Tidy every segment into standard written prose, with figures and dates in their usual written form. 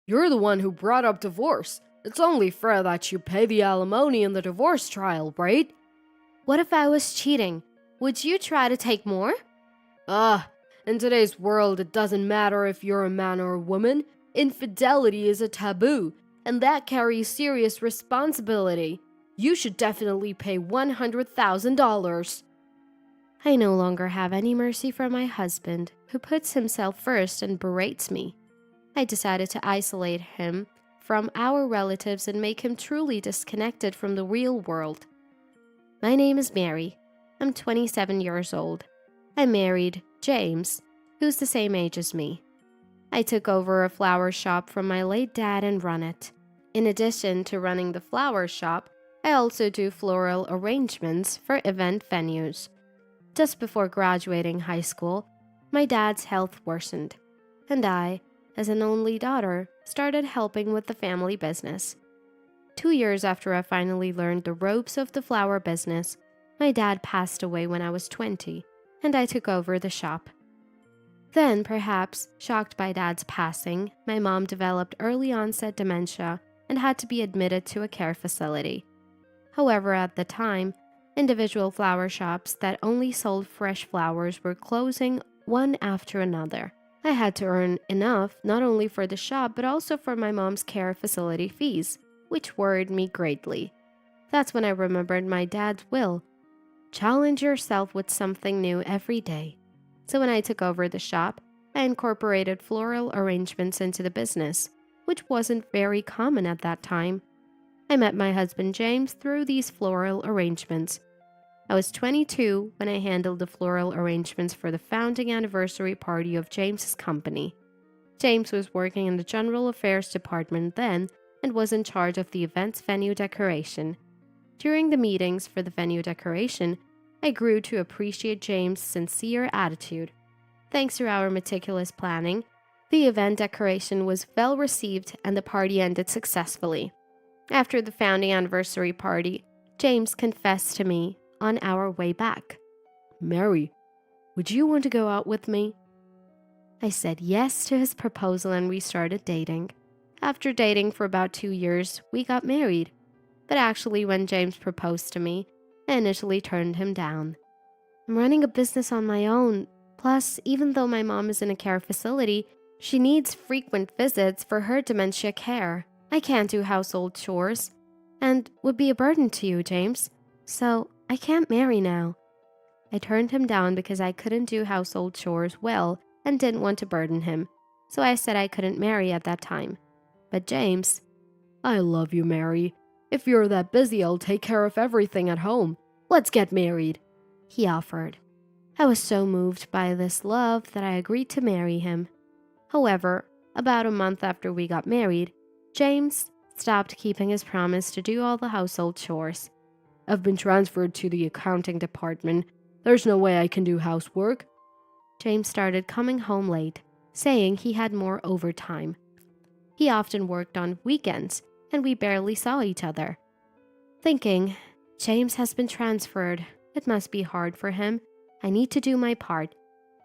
You're the one who brought up divorce. It's only fair that you pay the alimony in the divorce trial, right? What if I was cheating? Would you try to take more? Ah, in today's world, it doesn't matter if you're a man or a woman. Infidelity is a taboo, and that carries serious responsibility. You should definitely pay $100,000. I no longer have any mercy for my husband, who puts himself first and berates me. I decided to isolate him from our relatives and make him truly disconnected from the real world. My name is Mary. I'm 27 years old. I married James, who's the same age as me. I took over a flower shop from my late dad and run it. In addition to running the flower shop, I also do floral arrangements for event venues. Just before graduating high school, my dad's health worsened, and I, as an only daughter, started helping with the family business. 2 years after I finally learned the ropes of the flower business, my dad passed away when I was 20, and I took over the shop. Then, perhaps, shocked by Dad's passing, my mom developed early onset dementia and had to be admitted to a care facility. However, at the time, individual flower shops that only sold fresh flowers were closing one after another. I had to earn enough not only for the shop but also for my mom's care facility fees, which worried me greatly. That's when I remembered my dad's will. Challenge yourself with something new every day. So when I took over the shop, I incorporated floral arrangements into the business, which wasn't very common at that time. I met my husband James through these floral arrangements. I was 22 when I handled the floral arrangements for the founding anniversary party of James's company. James was working in the general affairs department then and was in charge of the event's venue decoration. During the meetings for the venue decoration, I grew to appreciate James' sincere attitude. Thanks to our meticulous planning, the event decoration was well received and the party ended successfully. After the founding anniversary party, James confessed to me on our way back. Mary, would you want to go out with me? I said yes to his proposal and we started dating. After dating for about 2 years, we got married. But actually, when James proposed to me, I initially turned him down. I'm running a business on my own. Plus, even though my mom is in a care facility, she needs frequent visits for her dementia care. I can't do household chores, and would be a burden to you, James. So, I can't marry now. I turned him down because I couldn't do household chores well and didn't want to burden him. So I said I couldn't marry at that time. But James, I love you, Mary. If you're that busy, I'll take care of everything at home. Let's get married, he offered. I was so moved by this love that I agreed to marry him. However, about a month after we got married, James stopped keeping his promise to do all the household chores. I've been transferred to the accounting department. There's no way I can do housework. James started coming home late, saying he had more overtime. He often worked on weekends, and we barely saw each other. Thinking, James has been transferred. It must be hard for him. I need to do my part.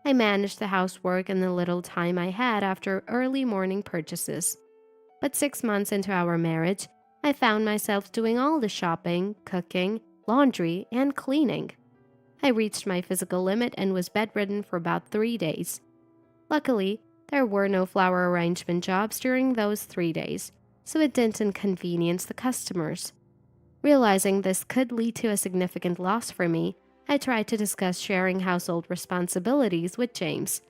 I managed the housework in the little time I had after early morning purchases. But 6 months into our marriage, I found myself doing all the shopping, cooking, laundry, and cleaning. I reached my physical limit and was bedridden for about 3 days. Luckily, there were no flower arrangement jobs during those 3 days, so it didn't inconvenience the customers. Realizing this could lead to a significant loss for me, I tried to discuss sharing household responsibilities with James.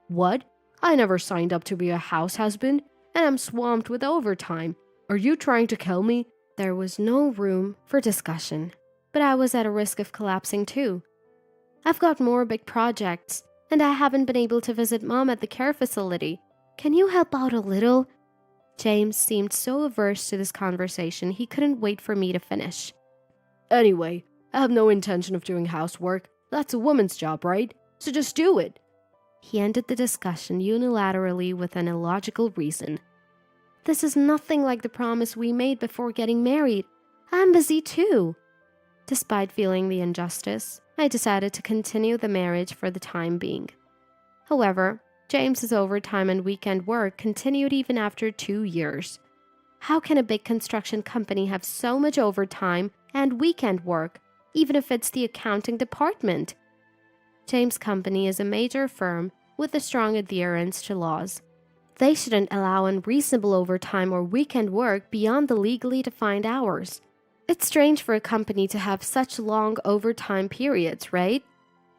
What? I never signed up to be a house husband, and I'm swamped with overtime. Are you trying to kill me? There was no room for discussion, but I was at a risk of collapsing too. I've got more big projects, and I haven't been able to visit Mom at the care facility. Can you help out a little? James seemed so averse to this conversation he couldn't wait for me to finish. Anyway, I have no intention of doing housework. That's a woman's job, right? So just do it. He ended the discussion unilaterally with an illogical reason. This is nothing like the promise we made before getting married. I'm busy too. Despite feeling the injustice, I decided to continue the marriage for the time being. However, James's overtime and weekend work continued even after 2 years. How can a big construction company have so much overtime and weekend work, even if it's the accounting department? James' company is a major firm with a strong adherence to laws. They shouldn't allow unreasonable overtime or weekend work beyond the legally defined hours. It's strange for a company to have such long overtime periods, right?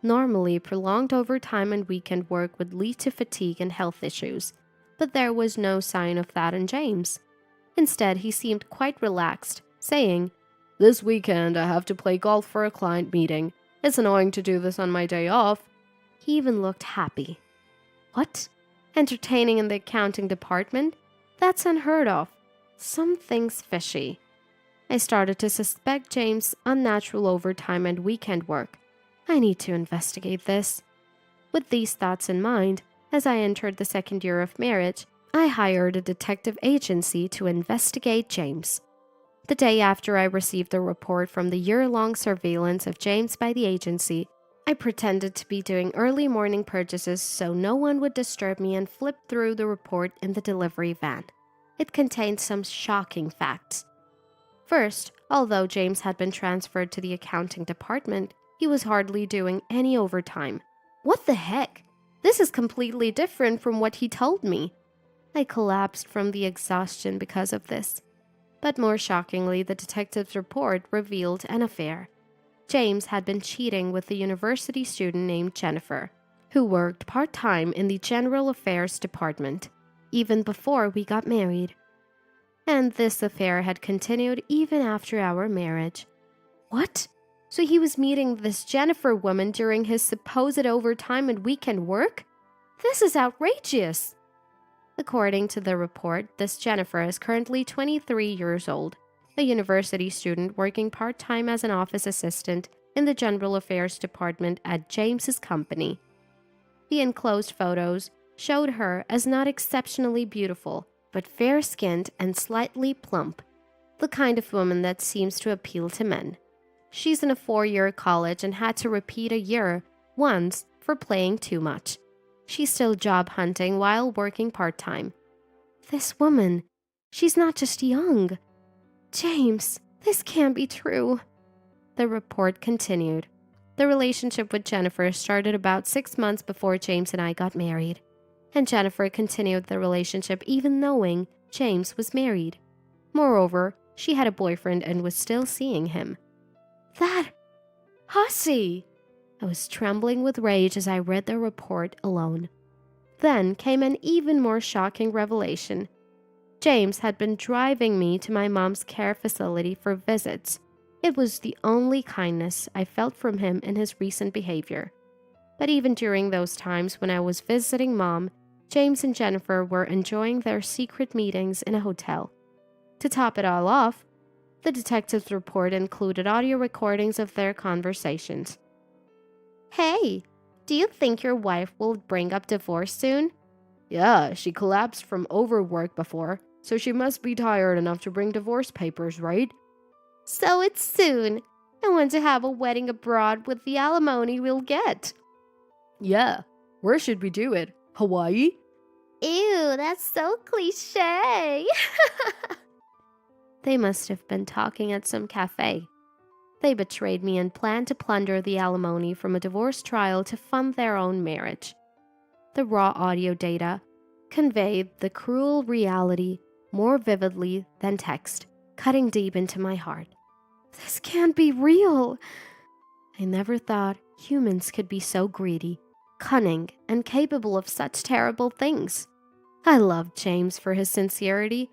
Normally, prolonged overtime and weekend work would lead to fatigue and health issues, but there was no sign of that in James. Instead, he seemed quite relaxed, saying, "This weekend I have to play golf for a client meeting. It's annoying to do this on my day off." He even looked happy. What? Entertaining in the accounting department? That's unheard of. Something's fishy. I started to suspect James' unnatural overtime and weekend work. I need to investigate this. With these thoughts in mind, as I entered the second year of marriage, I hired a detective agency to investigate James. The day after I received the report from the year-long surveillance of James by the agency, I pretended to be doing early morning purchases so no one would disturb me and flipped through the report in the delivery van. It contained some shocking facts. First, although James had been transferred to the accounting department, he was hardly doing any overtime. What the heck? This is completely different from what he told me. I collapsed from the exhaustion because of this. But more shockingly, the detective's report revealed an affair. James had been cheating with a university student named Jennifer, who worked part-time in the General Affairs Department, even before we got married. And this affair had continued even after our marriage. What? So he was meeting this Jennifer woman during his supposed overtime and weekend work? This is outrageous! According to the report, this Jennifer is currently 23 years old, a university student working part-time as an office assistant in the General Affairs Department at James's company. The enclosed photos showed her as not exceptionally beautiful, but fair-skinned and slightly plump, the kind of woman that seems to appeal to men. She's in a 4-year college and had to repeat a year once for playing too much. She's still job hunting while working part-time. This woman, she's not just young. James, this can't be true. The report continued. The relationship with Jennifer started about 6 months before James and I got married. And Jennifer continued the relationship even knowing James was married. Moreover, she had a boyfriend and was still seeing him. That... Hussy! I was trembling with rage as I read the report alone. Then came an even more shocking revelation. James had been driving me to my mom's care facility for visits. It was the only kindness I felt from him in his recent behavior. But even during those times when I was visiting Mom, James and Jennifer were enjoying their secret meetings in a hotel. To top it all off, the detective's report included audio recordings of their conversations. Hey, do you think your wife will bring up divorce soon? Yeah, she collapsed from overwork before, so she must be tired enough to bring divorce papers, right? So it's soon. I want to have a wedding abroad with the alimony we'll get. Yeah, where should we do it? Hawaii? Ew, that's so cliche. They must have been talking at some cafe. They betrayed me and planned to plunder the alimony from a divorce trial to fund their own marriage. The raw audio data conveyed the cruel reality more vividly than text, cutting deep into my heart. This can't be real. I never thought humans could be so greedy, cunning, and capable of such terrible things. I loved James for his sincerity.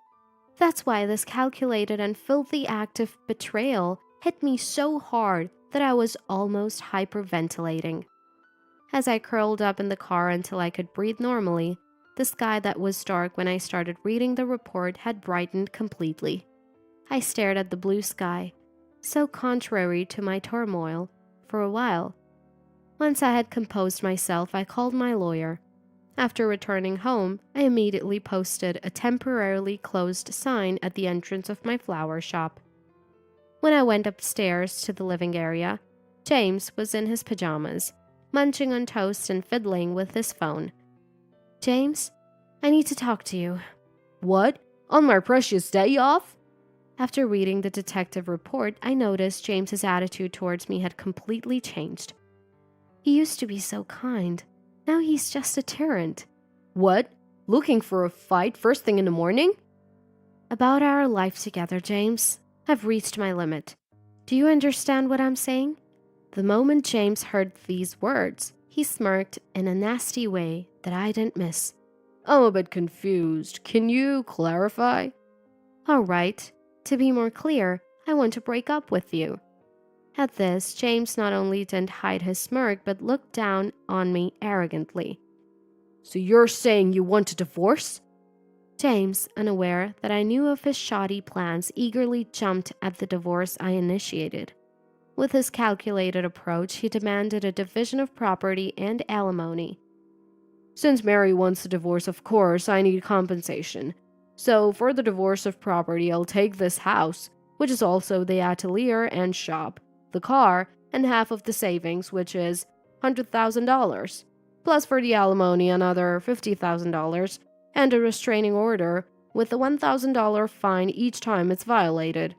That's why this calculated and filthy act of betrayal hit me so hard that I was almost hyperventilating. As I curled up in the car until I could breathe normally, the sky that was dark when I started reading the report had brightened completely. I stared at the blue sky, so contrary to my turmoil, for a while. Once I had composed myself, I called my lawyer. After returning home, I immediately posted a temporarily closed sign at the entrance of my flower shop. When I went upstairs to the living area, James was in his pajamas, munching on toast and fiddling with his phone. James, I need to talk to you. What? On my precious day off? After reading the detective report, I noticed James's attitude towards me had completely changed. He used to be so kind. Now he's just a tyrant. What? Looking for a fight first thing in the morning? About our life together, James. I've reached my limit. Do you understand what I'm saying? The moment James heard these words, he smirked in a nasty way that I didn't miss. I'm a bit confused. Can you clarify? All right. To be more clear, I want to break up with you. At this, James not only didn't hide his smirk, but looked down on me arrogantly. So you're saying you want a divorce? James, unaware that I knew of his shoddy plans, eagerly jumped at the divorce I initiated. With his calculated approach, he demanded a division of property and alimony. Since Mary wants a divorce, of course, I need compensation. So for the divorce of property, I'll take this house, which is also the atelier and shop, the car, and half of the savings, which is $100,000. Plus for the alimony, another $50,000, and a restraining order with a $1,000 fine each time it's violated.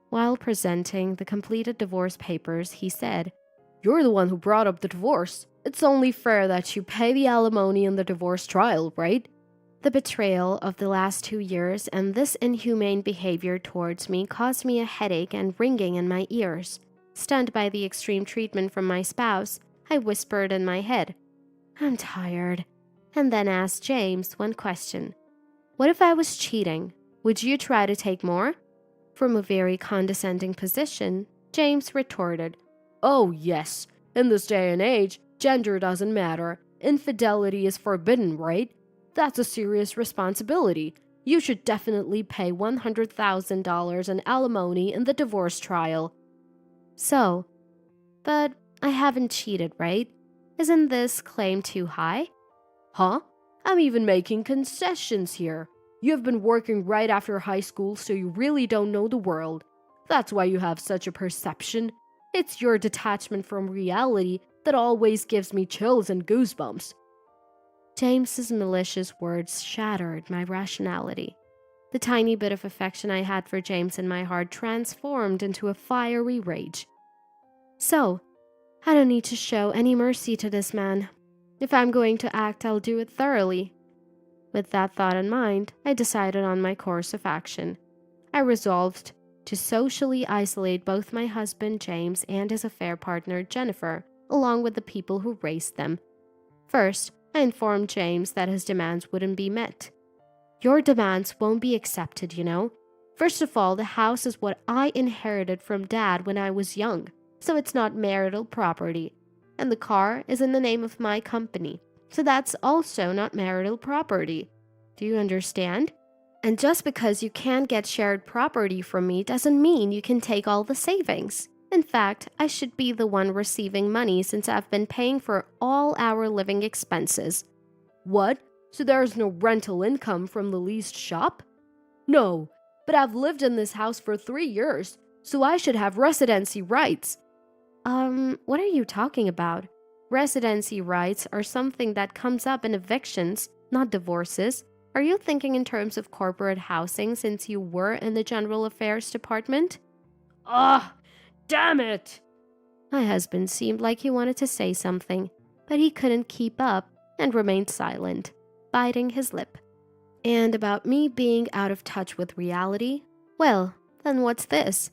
While presenting the completed divorce papers, he said, You're the one who brought up the divorce. It's only fair that you pay the alimony in the divorce trial, right? The betrayal of the last 2 years and this inhumane behavior towards me caused me a headache and ringing in my ears. Stunned by the extreme treatment from my spouse, I whispered in my head, I'm tired, and then asked James one question. What if I was cheating? Would you try to take more? From a very condescending position, James retorted, Oh, yes. In this day and age, gender doesn't matter. Infidelity is forbidden, right? That's a serious responsibility. You should definitely pay $100,000 in alimony in the divorce trial. So, but I haven't cheated, right? Isn't this claim too high? Huh? I'm even making concessions here. You have been working right after high school, so you really don't know the world. That's why you have such a perception. It's your detachment from reality that always gives me chills and goosebumps. James's malicious words shattered my rationality. The tiny bit of affection I had for James in my heart transformed into a fiery rage. So, I don't need to show any mercy to this man. If I'm going to act, I'll do it thoroughly. With that thought in mind, I decided on my course of action. I resolved to socially isolate both my husband, James, and his affair partner, Jennifer, along with the people who raised them. First, I informed James that his demands wouldn't be met. Your demands won't be accepted, you know. First of all, the house is what I inherited from Dad when I was young, so it's not marital property. And the car is in the name of my company, so that's also not marital property. Do you understand? And just because you can't get shared property from me doesn't mean you can take all the savings. In fact, I should be the one receiving money since I've been paying for all our living expenses. What? So there's no rental income from the leased shop? No, but I've lived in this house for 3 years, so I should have residency rights. What are you talking about? Residency rights are something that comes up in evictions, not divorces. Are you thinking in terms of corporate housing since you were in the general affairs department? Damn it! My husband seemed like he wanted to say something, but he couldn't keep up and remained silent, biting his lip. And about me being out of touch with reality? Well, then what's this?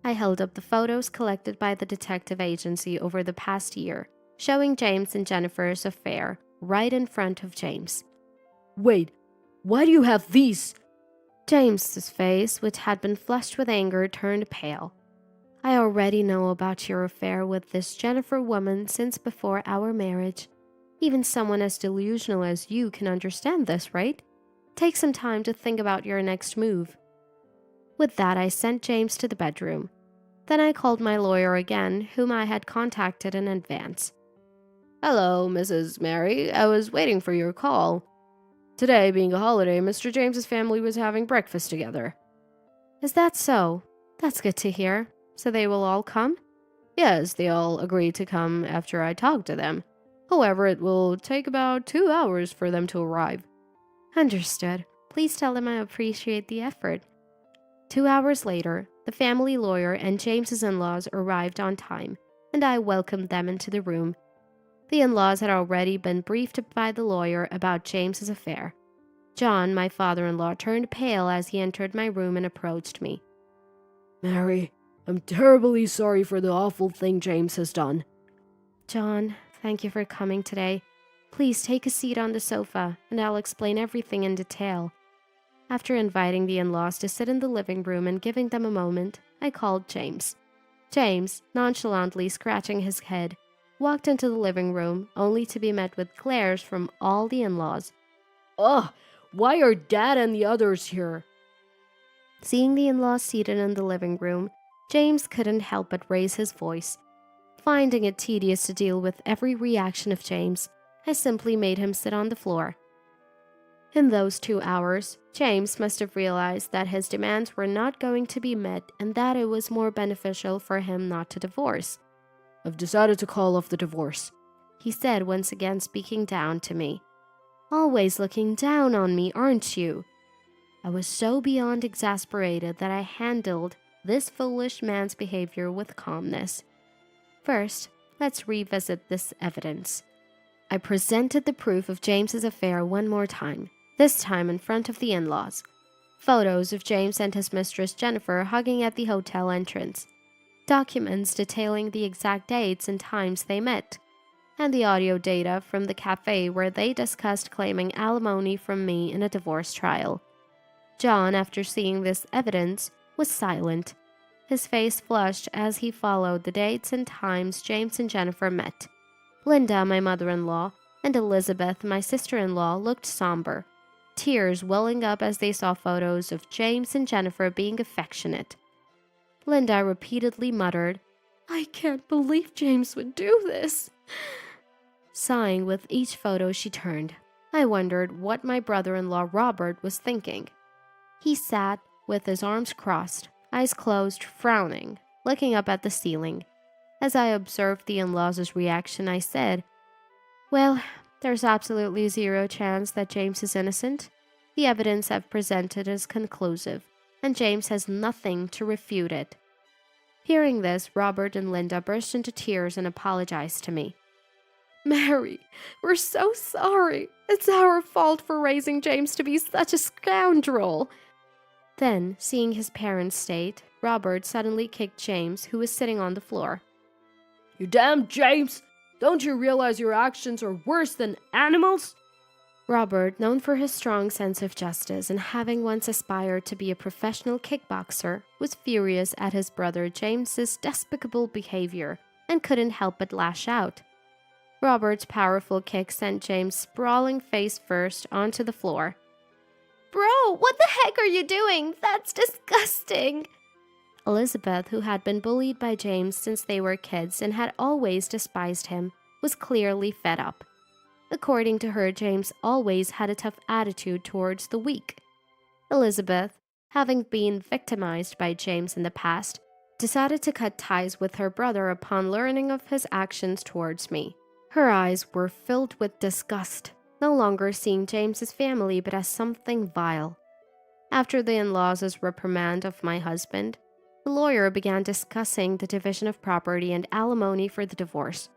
I held up the photos collected by the detective agency over the past year, showing James and Jennifer's affair right in front of James. Wait, why do you have these? James's face, which had been flushed with anger, turned pale. I already know about your affair with this Jennifer woman since before our marriage. Even someone as delusional as you can understand this, right? Take some time to think about your next move. With that, I sent James to the bedroom. Then I called my lawyer again, whom I had contacted in advance. Hello, Mrs. Mary. I was waiting for your call. Today, being a holiday, Mr. James's family was having breakfast together. Is that so? That's good to hear. So they will all come? Yes, they all agreed to come after I talked to them. However, it will take about 2 hours for them to arrive. Understood. Please tell them I appreciate the effort. 2 hours later, the family lawyer and James's in-laws arrived on time, and I welcomed them into the room. The in-laws had already been briefed by the lawyer about James's affair. John, my father-in-law, turned pale as he entered my room and approached me. Mary, I'm terribly sorry for the awful thing James has done. John, thank you for coming today. Please take a seat on the sofa, and I'll explain everything in detail. After inviting the in-laws to sit in the living room and giving them a moment, I called James. James, nonchalantly scratching his head, walked into the living room only to be met with glares from all the in-laws. Ugh, why are Dad and the others here? Seeing the in-laws seated in the living room, James couldn't help but raise his voice. Finding it tedious to deal with every reaction of James, I simply made him sit on the floor. In those 2 hours, James must have realized that his demands were not going to be met and that it was more beneficial for him not to divorce. I've decided to call off the divorce, he said, once again speaking down to me. Always looking down on me, aren't you? I was so beyond exasperated that I handled this foolish man's behavior with calmness. First, let's revisit this evidence. I presented the proof of James's affair one more time, this time in front of the in-laws. Photos of James and his mistress Jennifer hugging at the hotel entrance. Documents detailing the exact dates and times they met. And the audio data from the cafe where they discussed claiming alimony from me in a divorce trial. John, after seeing this evidence, was silent. His face flushed as he followed the dates and times James and Jennifer met. Linda, my mother-in-law, and Elizabeth, my sister-in-law, looked somber, tears welling up as they saw photos of James and Jennifer being affectionate. Linda repeatedly muttered, "I can't believe James would do this." Sighing with each photo she turned, I wondered what my brother-in-law Robert was thinking. He sat with his arms crossed, eyes closed, frowning, looking up at the ceiling. As I observed the in-laws' reaction, I said, "Well, there's absolutely zero chance that James is innocent. The evidence I've presented is conclusive, and James has nothing to refute it." Hearing this, Robert and Linda burst into tears and apologized to me. Mary, we're so sorry. It's our fault for raising James to be such a scoundrel. Then, seeing his parents' state, Robert suddenly kicked James, who was sitting on the floor. You damn James! Don't you realize your actions are worse than animals? Robert, known for his strong sense of justice and having once aspired to be a professional kickboxer, was furious at his brother James's despicable behavior and couldn't help but lash out. Robert's powerful kick sent James sprawling face first onto the floor. "Bro, what the heck are you doing? That's disgusting!" Elizabeth, who had been bullied by James since they were kids and had always despised him, was clearly fed up. According to her, James always had a tough attitude towards the weak. Elizabeth, having been victimized by James in the past, decided to cut ties with her brother upon learning of his actions towards me. Her eyes were filled with disgust, no longer seeing James's family but as something vile. After the in-laws' reprimand of my husband, the lawyer began discussing the division of property and alimony for the divorce.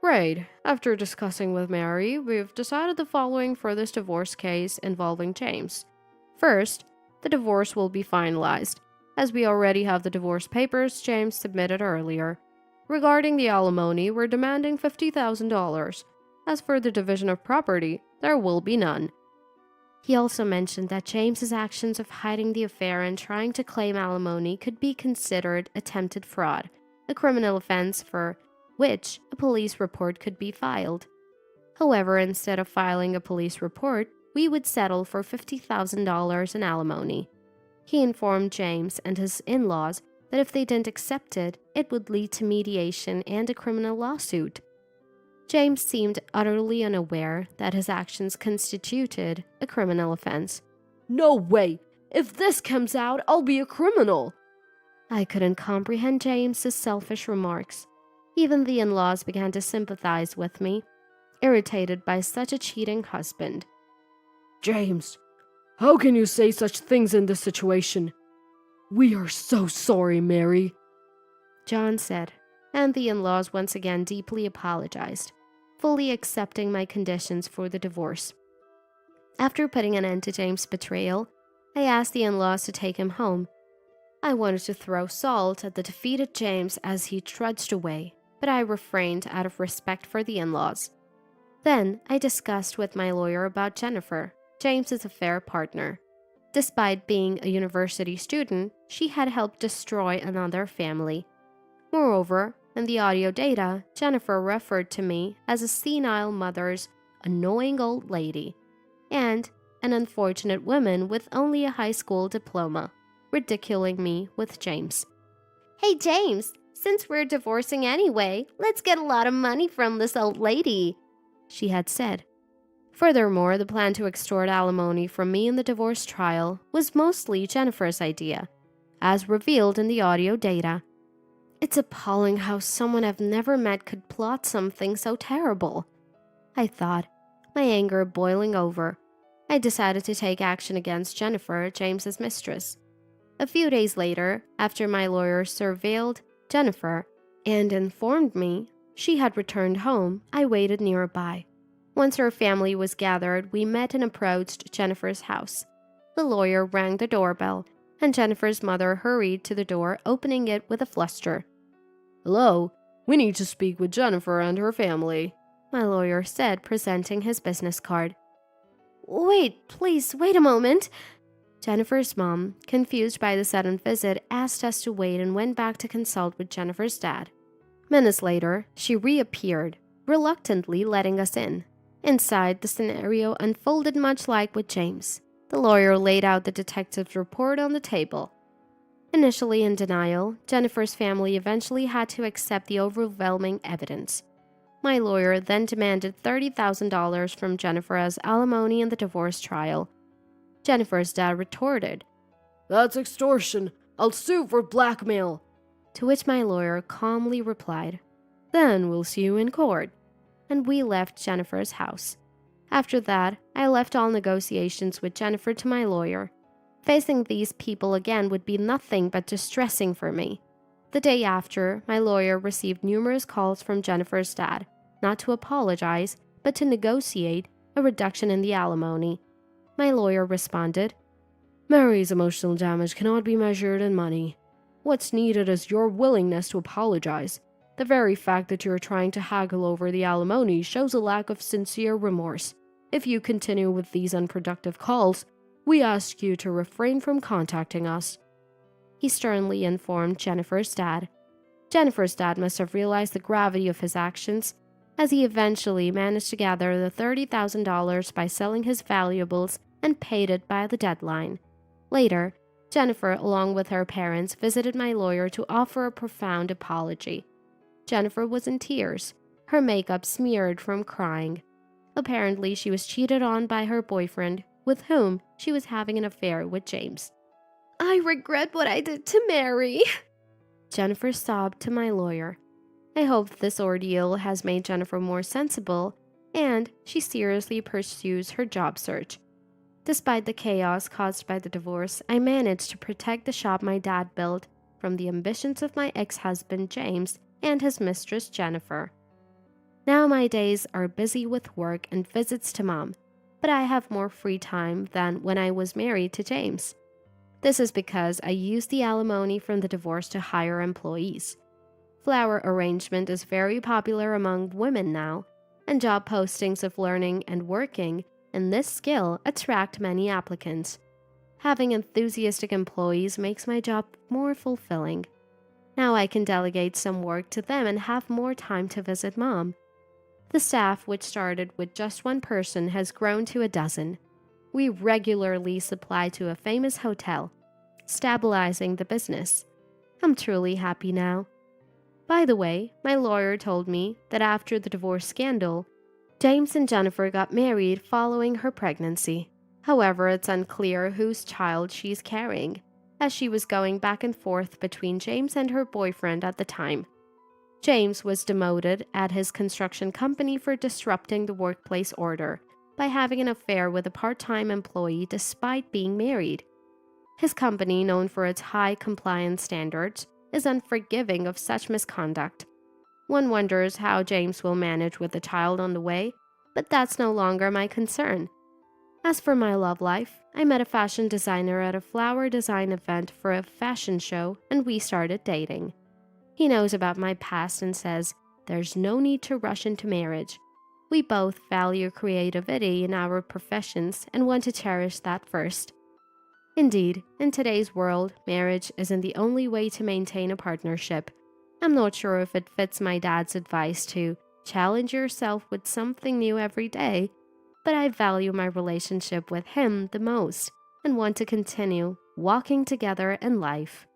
Right, after discussing with Mary, we've decided the following for this divorce case involving James. First, the divorce will be finalized, as we already have the divorce papers James submitted earlier. Regarding the alimony, we're demanding $50,000. As for the division of property, there will be none. He also mentioned that James's actions of hiding the affair and trying to claim alimony could be considered attempted fraud, a criminal offense for which a police report could be filed. However, instead of filing a police report, we would settle for $50,000 in alimony. He informed James and his in-laws that if they didn't accept it, it would lead to mediation and a criminal lawsuit. James seemed utterly unaware that his actions constituted a criminal offense. No way! If this comes out, I'll be a criminal! I couldn't comprehend James's selfish remarks. Even the in-laws began to sympathize with me, irritated by such a cheating husband. James, how can you say such things in this situation? We are so sorry, Mary, John said, and the in-laws once again deeply apologized, fully accepting my conditions for the divorce. After putting an end to James' betrayal, I asked the in-laws to take him home. I wanted to throw salt at the defeated James as he trudged away, but I refrained out of respect for the in-laws. Then I discussed with my lawyer about Jennifer, James's affair partner. Despite being a university student, she had helped destroy another family. Moreover, in the audio data, Jennifer referred to me as a senile mother's annoying old lady and an unfortunate woman with only a high school diploma, ridiculing me with James. "Hey James, since we're divorcing anyway, let's get a lot of money from this old lady," she had said. Furthermore, the plan to extort alimony from me in the divorce trial was mostly Jennifer's idea, as revealed in the audio data. It's appalling how someone I've never met could plot something so terrible, I thought, my anger boiling over. I decided to take action against Jennifer, James's mistress. A few days later, after my lawyer surveilled Jennifer and informed me she had returned home, I waited nearby. Once her family was gathered, we met and approached Jennifer's house. The lawyer rang the doorbell, and Jennifer's mother hurried to the door, opening it with a fluster. "Hello, we need to speak with Jennifer and her family," my lawyer said, presenting his business card. "Wait, please, wait a moment." Jennifer's mom, confused by the sudden visit, asked us to wait and went back to consult with Jennifer's dad. Minutes later, she reappeared, reluctantly letting us in. Inside, the scenario unfolded much like with James. The lawyer laid out the detective's report on the table. Initially in denial, Jennifer's family eventually had to accept the overwhelming evidence. My lawyer then demanded $30,000 from Jennifer as alimony in the divorce trial. Jennifer's dad retorted, "That's extortion. I'll sue for blackmail." To which my lawyer calmly replied, "Then we'll see you in court." And we left Jennifer's house. After that, I left all negotiations with Jennifer to my lawyer. Facing these people again would be nothing but distressing for me. The day after, my lawyer received numerous calls from Jennifer's dad, not to apologize, but to negotiate a reduction in the alimony. My lawyer responded, "Mary's emotional damage cannot be measured in money. What's needed is your willingness to apologize. The very fact that you're trying to haggle over the alimony shows a lack of sincere remorse. If you continue with these unproductive calls, we ask you to refrain from contacting us." He sternly informed Jennifer's dad. Jennifer's dad must have realized the gravity of his actions, as he eventually managed to gather the $30,000 by selling his valuables and paid it by the deadline. Later, Jennifer, along with her parents, visited my lawyer to offer a profound apology. Jennifer was in tears, her makeup smeared from crying. Apparently, she was cheated on by her boyfriend, with whom she was having an affair with James. "I regret what I did to Mary," Jennifer sobbed to my lawyer. I hope this ordeal has made Jennifer more sensible, and she seriously pursues her job search. Despite the chaos caused by the divorce, I managed to protect the shop my dad built from the ambitions of my ex-husband James and his mistress Jennifer. Now my days are busy with work and visits to mom, but I have more free time than when I was married to James. This is because I use the alimony from the divorce to hire employees. Flower arrangement is very popular among women now, and job postings of learning and working in this skill attract many applicants. Having enthusiastic employees makes my job more fulfilling. Now I can delegate some work to them and have more time to visit mom. The staff, which started with just one person, has grown to a dozen. We regularly supply to a famous hotel, stabilizing the business. I'm truly happy now. By the way, my lawyer told me that after the divorce scandal, James and Jennifer got married following her pregnancy. However, it's unclear whose child she's carrying, as she was going back and forth between James and her boyfriend at the time. James was demoted at his construction company for disrupting the workplace order by having an affair with a part-time employee despite being married. His company, known for its high compliance standards, is unforgiving of such misconduct. One wonders how James will manage with a child on the way, but that's no longer my concern. As for my love life, I met a fashion designer at a flower design event for a fashion show, and we started dating. He knows about my past and says, there's no need to rush into marriage. We both value creativity in our professions and want to cherish that first. Indeed, in today's world, marriage isn't the only way to maintain a partnership. I'm not sure if it fits my dad's advice to challenge yourself with something new every day, but I value my relationship with him the most and want to continue walking together in life.